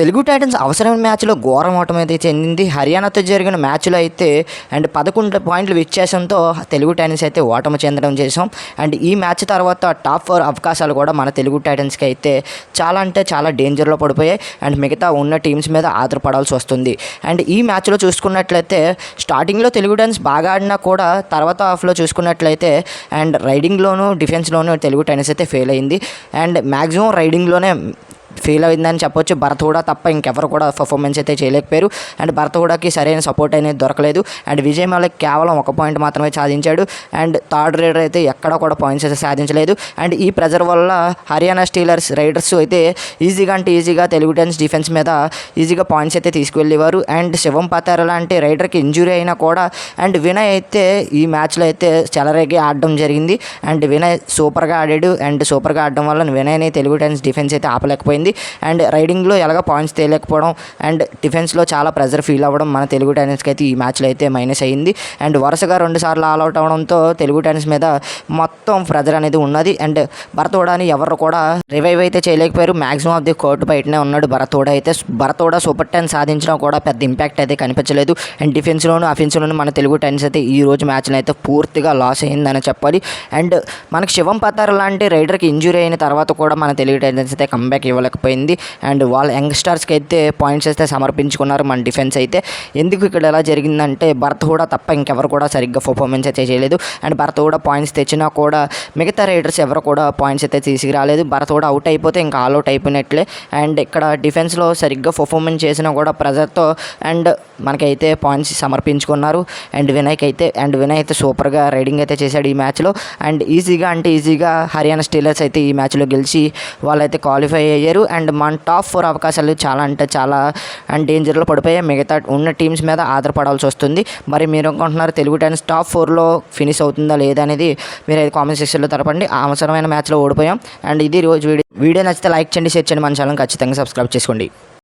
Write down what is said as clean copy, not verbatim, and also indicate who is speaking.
Speaker 1: Telugu Titans అవసరమైన మ్యాచ్లో ఘోరం ఓటమి అయితే చెందింది. హర్యానాతో జరిగిన మ్యాచ్లో అయితే అండ్ 11 పాయింట్ల వ్యత్యాసంతో తెలుగు టైటన్స్ అయితే ఓటమి చెందడం చేసాం. అండ్ ఈ మ్యాచ్ తర్వాత టాప్ 4 అవకాశాలు కూడా మన తెలుగు టైటన్స్కి అయితే చాలా అంటే చాలా డేంజర్లో పడిపోయాయి. అండ్ మిగతా ఉన్న టీమ్స్ మీద ఆధారపడాల్సి వస్తుంది. అండ్ ఈ మ్యాచ్లో చూసుకున్నట్లయితే స్టార్టింగ్లో తెలుగు టైటన్స్ బాగా ఆడినా కూడా తర్వాత హాఫ్లో చూసుకున్నట్లయితే అండ్ రైడింగ్లోనూ డిఫెన్స్లోనూ తెలుగు టైటన్స్ అయితే ఫెయిల్ అయింది. అండ్ మ్యాక్సిమం రైడింగ్లోనే ఫెయిల్ అయిందని చెప్పొచ్చు. భరత్ హూడా తప్ప ఇంకెవరు కూడా పర్ఫార్మెన్స్ అయితే చేయలేకపోయారు. అండ్ భరత్ హూడాకి సరైన సపోర్ట్ అనేది దొరకలేదు. అండ్ విజయ్ మాలిక్ కేవలం 1 పాయింట్ మాత్రమే సాధించాడు. అండ్ థర్డ్ రైడర్ అయితే ఎక్కడ కూడా పాయింట్స్ అయితే సాధించలేదు. అండ్ ఈ ప్రెజర్ వల్ల హర్యానా స్టీలర్స్ రైడర్స్ అయితే ఈజీగా తెలుగు టైటన్స్ డిఫెన్స్ మీద ఈజీగా పాయింట్స్ అయితే తీసుకువెళ్ళేవారు. అండ్ శివం పతార లాంటి రైడర్కి ఇంజురీ అయినా కూడా అండ్ వినయ్ అయితే ఈ మ్యాచ్లో అయితే చెలరేగి ఆడడం జరిగింది. అండ్ వినయ్ సూపర్గా ఆడాడు. అండ్ సూపర్గా ఆడడం వల్ల వినయ్ని తెలుగు టైటన్స్ డిఫెన్స్ అయితే ఆపలేకపోయింది. అండ్ రైడింగ్లో ఎలాగ పాయింట్స్ తేలేకపోవడం అండ్ డిఫెన్స్లో చాలా ప్రెజర్ ఫీల్ అవ్వడం మన తెలుగు టైటన్స్కి అయితే ఈ మ్యాచ్లో అయితే మైనస్ అయ్యింది. అండ్ వరుసగా 2 సార్లు ఆల్అవుట్ అవడంతో తెలుగు టైటన్స్ మీద మొత్తం ప్రెజర్ అనేది ఉన్నది. అండ్ భరత్ హూడాని ఎవరు కూడా రివైవ్ అయితే చేయలేకపోయారు. మ్యాక్సిమం ఆఫ్ ది కోర్టు బయటనే ఉన్నాడు భరత్ హూడా అయితే. భరత్ హూడా సూపర్ 10 సాధించడం కూడా పెద్ద ఇంపాక్ట్ అయితే కనిపించలేదు. అండ్ డిఫెన్స్లోను అఫెన్స్లోను మన తెలుగు టైటన్స్ అయితే ఈ రోజు మ్యాచ్లో అయితే పూర్తిగా లాస్ అయిందని చెప్పాలి. అండ్ మనకి శివం పతార్ లాంటి రైడర్కి ఇంజురీ అయిన తర్వాత కూడా మన తెలుగు టైటన్స్ అయితే కంబ్యాక్ ఇవ్వలేకపోయింది. అండ్ వాళ్ళ యంగ్స్టర్స్కి అయితే పాయింట్స్ అయితే సమర్పించుకున్నారు మన డిఫెన్స్ అయితే. ఎందుకు ఇక్కడ ఎలా జరిగిందంటే భరత్ హూడా తప్ప ఇంకెవరు కూడా సరిగ్గా పర్ఫార్మెన్స్ అయితే చేయలేదు. అండ్ భరత్ హూడా పాయింట్స్ తెచ్చినా కూడా మిగతా రైడర్స్ ఎవరు కూడా పాయింట్స్ అయితే తీసుకురాలేదు. భరత్ హూడా అవుట్ అయిపోతే ఇంకా ఆల్ అవుట్ అయిపోయినట్లే. అండ్ ఇక్కడ డిఫెన్స్లో సరిగ్గా పర్ఫార్మెన్స్ చేసినా కూడా ప్రెజర్తో అండ్ మనకైతే పాయింట్స్ సమర్పించుకున్నారు. అండ్ వినయ్ అయితే సూపర్గా రైడింగ్ అయితే చేశాడు ఈ మ్యాచ్లో. అండ్ ఈజీగా హర్యానా స్టీలర్స్ అయితే ఈ మ్యాచ్లో గెలిచి వాళ్ళైతే క్వాలిఫై అయ్యారు. అండ్ మన టాప్ 4 అవకాశాలు చాలా అంటే చాలా అండ్ డేంజర్లో పడిపోయాయి. మిగతా ఉన్న టీమ్స్ మీద ఆధారపడాల్సి వస్తుంది. మరి మీరు అనుకుంటున్నారు తెలుగు టైటన్స్ టాప్ 4లో ఫినిష్ అవుతుందా లేదా అనేది మీరు అయితే కామెంట్ సెక్షన్లో తెలపండి. అవసరమైన మ్యాచ్లో ఓడిపోయాం. అండ్ ఇది రోజు వీడియో నచ్చితే లైక్ చేయండి, షేర్ చేయండి, మన ఛానల్ ఖచ్చితంగా సబ్స్క్రైబ్ చేసుకోండి.